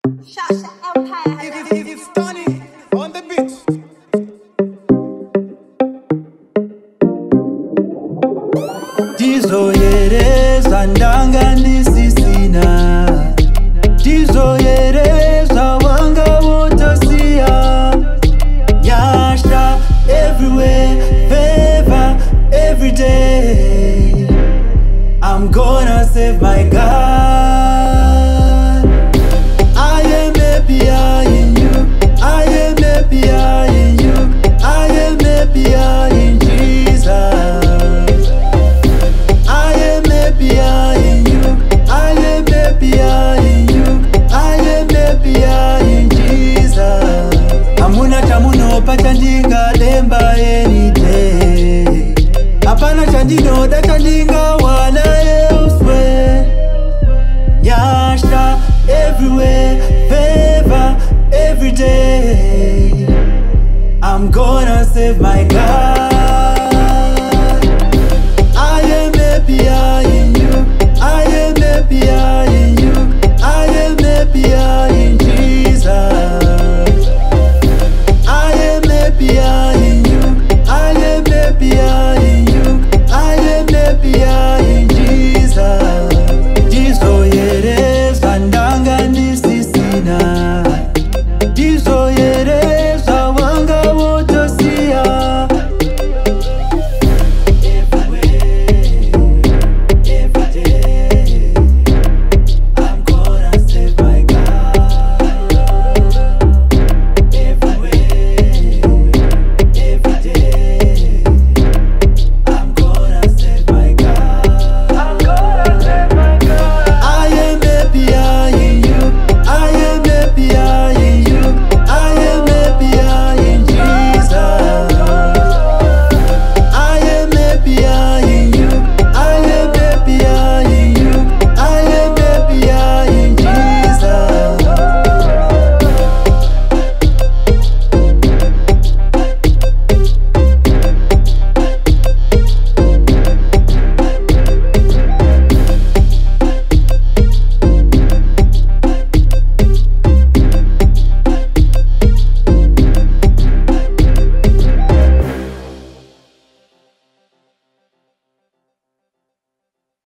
Shasha Empire. It's Tony on the beat. Tizoyereza ndanga ndisisina, tizoyereza wanga wotosiya. Yasha everywhere, favor every day. I'm gonna save my God. I am happier in you, I am happier in you, I am happier in Jesus. I am happier in you, I am happier in you, I am happier in Jesus. Hamuna chamunopa chandinga lemba any day. Hapana chandinoda chandinga wala elsewhere. Yasha everywhere.